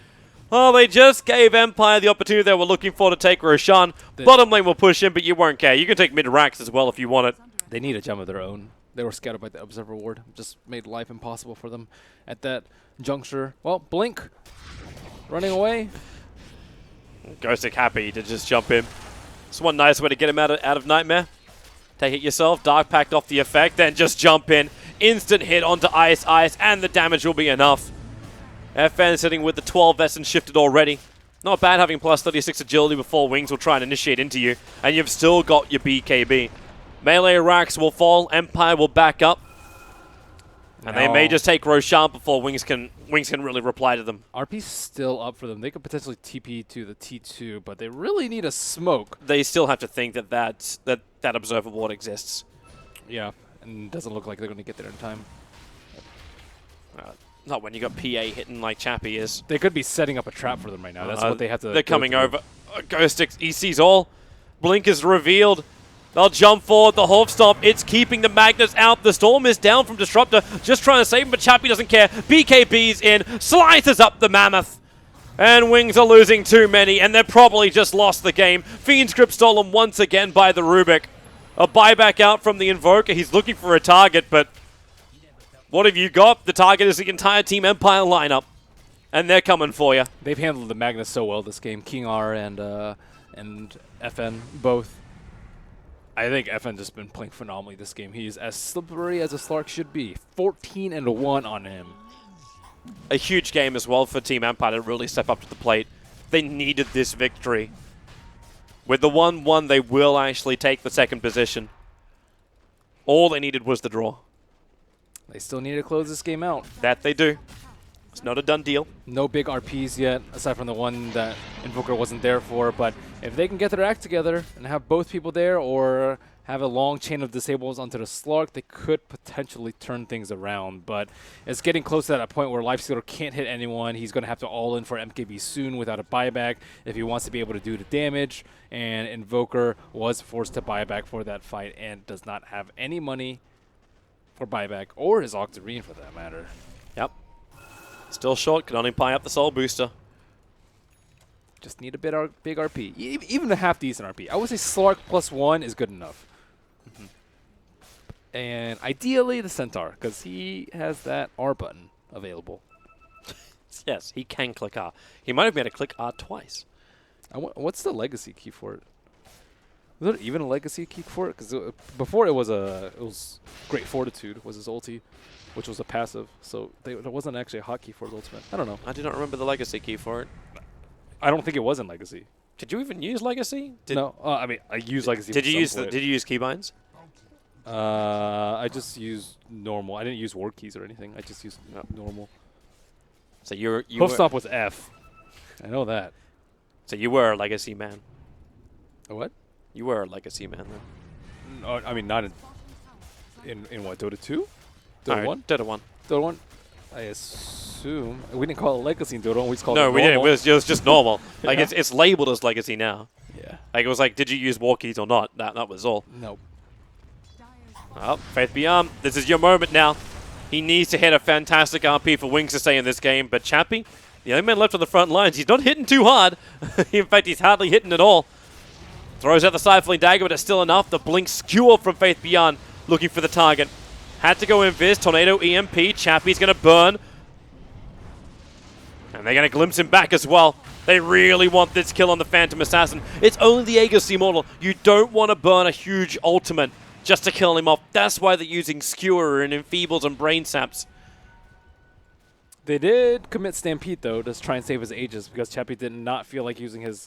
Oh, they just gave Empire the opportunity they were looking for to take Roshan. Bottom lane will push in, but you won't care. You can take mid-racks as well if you want it. They need a gem of their own. They were scattered by the Observer Ward. Just made life impossible for them at that juncture. Well, Blink running away. Ghostic happy to just jump in. It's one nice way to get him out of Nightmare. Take it yourself. Dark Pact off the effect, then just jump in. Instant hit onto Ice, and the damage will be enough. FN sitting with the 12 Essence shifted already. Not bad having plus 36 agility before Wings will try and initiate into you. And you've still got your BKB. Melee racks will fall. Empire will back up. And they may just take Roshan before Wings can really reply to them. RP's still up for them. They could potentially TP to the T2, but they really need a smoke. They still have to think that Observer Ward exists. Yeah. and doesn't look like they're going to get there in time. Not when you got PA hitting like Chappie is. They could be setting up a trap for them right now. That's what they have to. They're coming through. over. Ghost, he sees all. Blink is revealed. They'll jump forward. The Hoof Stomp. It's keeping the Magnus out. The Storm is down from Disruptor. Just trying to save him, but Chappie doesn't care. BKB's in. Slices up the Mammoth. And Wings are losing too many, and they've probably just lost the game. Fiend's Grip stolen once again by the Rubik. A buyback out from the Invoker. He's looking for a target, but what have you got? The target is the entire Team Empire lineup, and they're coming for you. They've handled the Magnus so well this game. King R and FN both. I think FN just been playing phenomenally this game. He's as slippery as a Slark should be. 14-1 on him. A huge game as well for Team Empire to really step up to the plate. They needed this victory. With the 1-1, they will actually take the second position. All they needed was the draw. They still need to close this game out. That they do. It's not a done deal. No big RPs yet, aside from the one that Invoker wasn't there for. But if they can get their act together and have both people there or have a long chain of disables onto the Slark, they could potentially turn things around. But it's getting close to that point where Lifestealer can't hit anyone. He's going to have to all in for MKB soon without a buyback if he wants to be able to do the damage. And Invoker was forced to buy back for that fight and does not have any money for buyback or his Octarine for that matter. Yep. Still short, can only buy up the Soul Booster. Just need a big RP. Even a half-decent RP. I would say Slark +1 is good enough. And ideally the Centaur, because he has that R button available. Yes, he can click R. He might have been able to click R twice. What's the legacy key for it? Was there even a legacy key for it? Because before it was Great Fortitude was his ulti, which was a passive. So there wasn't actually a hotkey for his ultimate. I don't know. I do not remember the legacy key for it. I don't think it was in legacy. Did you even use legacy? No, I mean I use legacy. Did you use keybinds? I just used normal. I didn't use war keys or anything. I just used normal. So you Hoof Stomp was F. I know that. So you were a legacy man. A what? You were a legacy man then. No, I mean not in what, Dota 2? Dota 1? Dota 1. Dota 1? I assume we didn't call it legacy in Dota 1. We just called it No, normal. we didn't. It was just normal. Like it's labeled as legacy now. Yeah. Like it was like, did you use war keys or not? That was all. Nope. Oh, Faith Beyond, this is your moment now. He needs to hit a fantastic RP for Wings to stay in this game, but Chappie, the only man left on the front lines, he's not hitting too hard. In fact, he's hardly hitting at all. Throws out the Side-Fling Dagger, but it's still enough. The Blink skewer from Faith Beyond, looking for the target. Had to go Invis, Tornado EMP, Chappie's going to burn. And they're going to glimpse him back as well. They really want this kill on the Phantom Assassin. It's only the Aegis Immortal. You don't want to burn a huge ultimate just to kill him off. That's why they're using Skewer and Enfeebles and Brain Saps. They did commit Stampede, though, to try and save his Aegis, because Chappie did not feel like using his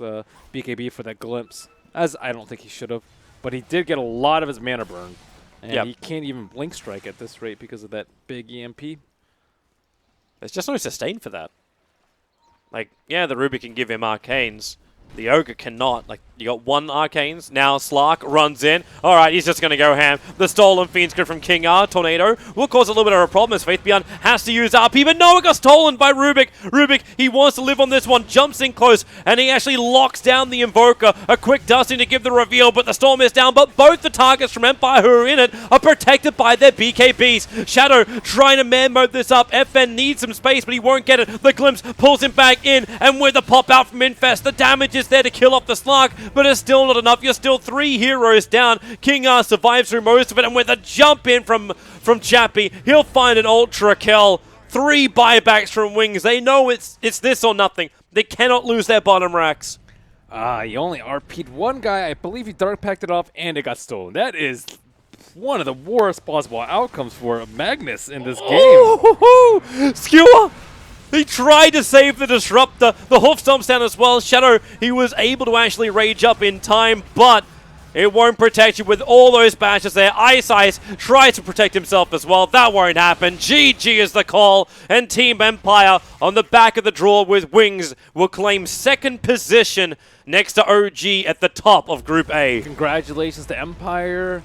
BKB for that glimpse, as I don't think he should have. But he did get a lot of his mana burned, and he can't even Blink Strike at this rate because of that big EMP. There's just no sustain for that. Like, yeah, the Ruby can give him Arcanes. The Ogre cannot. Like, you got one Arcanes. Now Slark runs in. All right, he's just going to go ham. The stolen Fiend Script from King R. Tornado will cause a little bit of a problem as Faith Beyond has to use RP, but no, it got stolen by Rubik. Rubik, he wants to live on this one, jumps in close, and he actually locks down the Invoker. A quick dusting to give the reveal, but the Storm is down, but both the targets from Empire who are in it are protected by their BKBs. Shadow trying to man mode this up. FN needs some space, but he won't get it. The Glimpse pulls him back in, and with the pop out from Infest, the damage is there to kill off the Slark, but it's still not enough. You're still 3 heroes down. King R survives through most of it, and with a jump in from Chappie, he'll find an ultra kill. 3 buybacks from Wings. They know it's this or nothing. They cannot lose their bottom racks. He only RP'd one guy. I believe he Dark Packed it off, and it got stolen. That is one of the worst possible outcomes for Magnus in this game. Skewer! He tried to save the Disruptor. The Hoof Stomp's down as well. Shadow, he was able to actually rage up in time, but it won't protect you with all those bashes there. Ice tries to protect himself as well. That won't happen. GG is the call. And Team Empire on the back of the draw with Wings will claim second position next to OG at the top of Group A. Congratulations to Empire.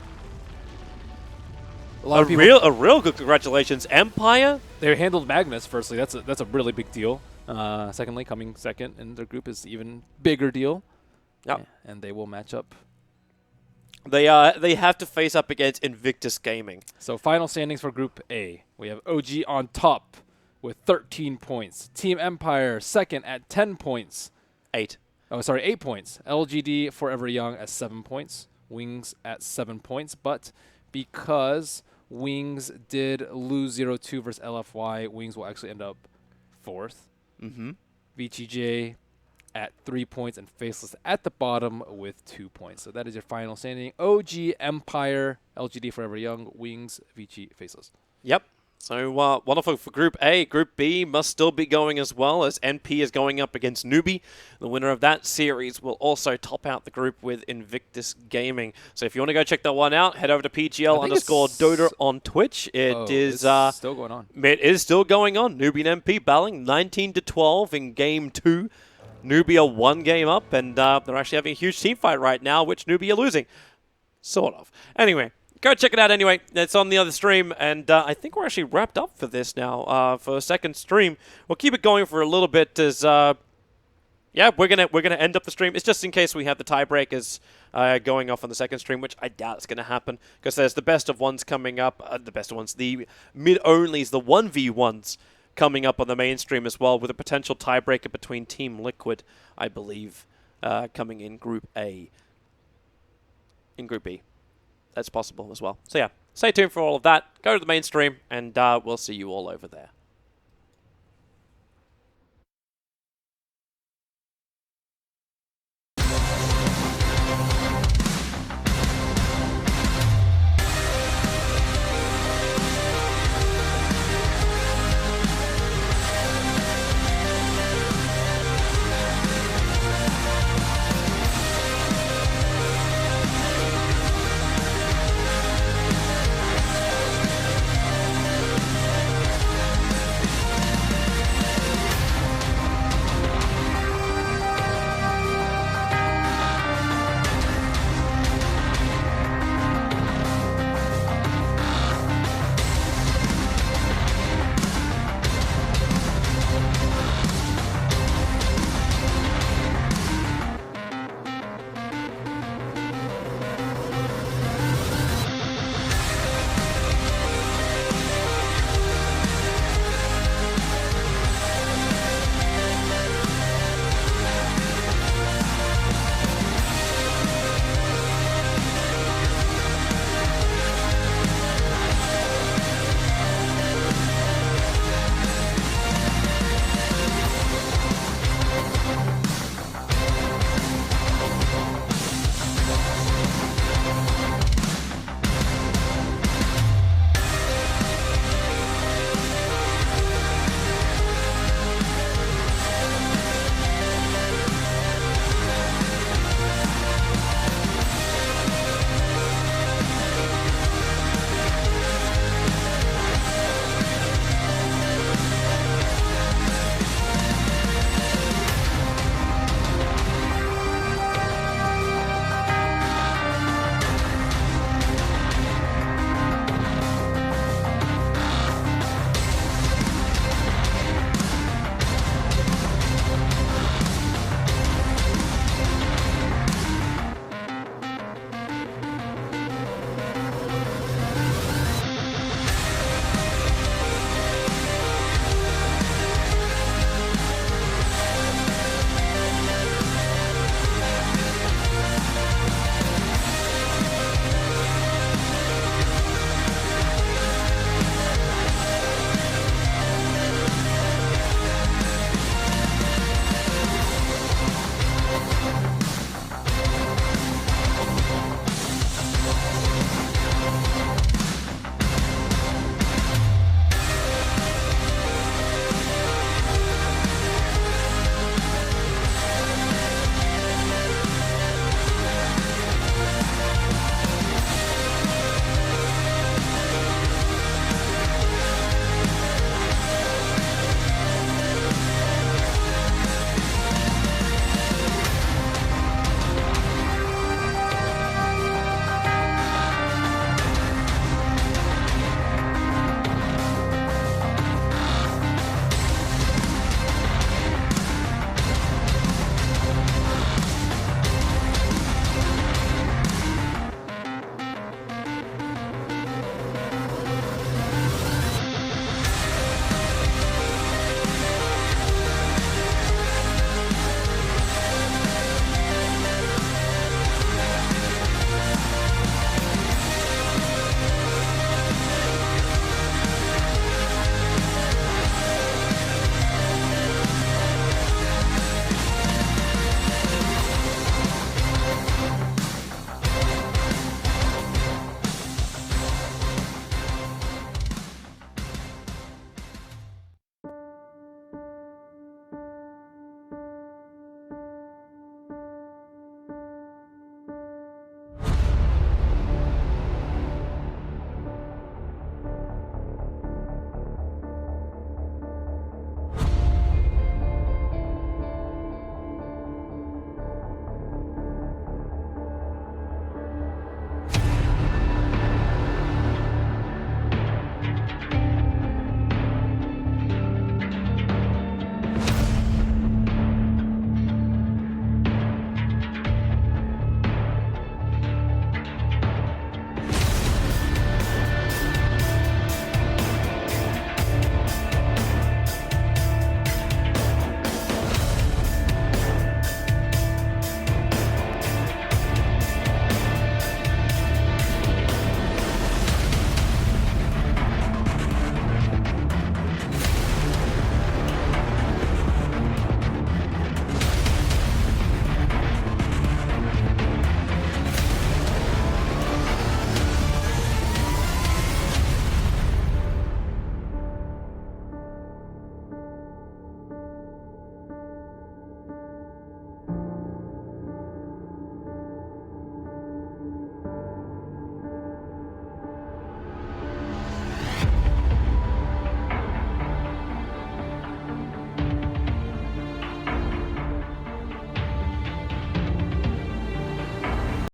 A lot of people, A real good congratulations, Empire. they handled Magnus firstly. That's a really big deal. Secondly, coming second in their group is even bigger deal. Yep. Yeah, and they will match up. They have to face up against Invictus Gaming. So final standings for Group A. We have OG on top with 13 points. Team Empire second at 10 points. 8. Oh, sorry, 8 points. LGD Forever Young at 7 points. Wings at 7 points. But because Wings did lose 0-2 versus LFY, Wings will actually end up 4th. Mm-hmm. VTJ at 3 points and Faceless at the bottom with 2 points. So that is your final standing. OG, Empire, LGD Forever Young, Wings, VG, Faceless. Yep. So wonderful for Group A. Group B must still be going as well, as NP is going up against Newbie. The winner of that series will also top out the group with Invictus Gaming. So if you want to go check that one out, head over to PGL_Dota on Twitch. It is still going on. It is still going on. Newbie and NP battling 19-12 in Game 2. Newbie are 1 game up, and they're actually having a huge team fight right now, which Newbie are losing. Sort of. Anyway. Go check it out anyway. It's on the other stream, and I think we're actually wrapped up for this now. For a second stream, we'll keep it going for a little bit. As yeah, we're gonna end up the stream. It's just in case we have the tiebreakers going off on the second stream, which I doubt is gonna happen because there's the best of ones coming up. The mid onlys, the 1v1s coming up on the main stream as well, with a potential tiebreaker between Team Liquid, I believe, coming in Group A. In Group B. That's possible as well. So yeah, stay tuned for all of that. Go to the main stream, and we'll see you all over there.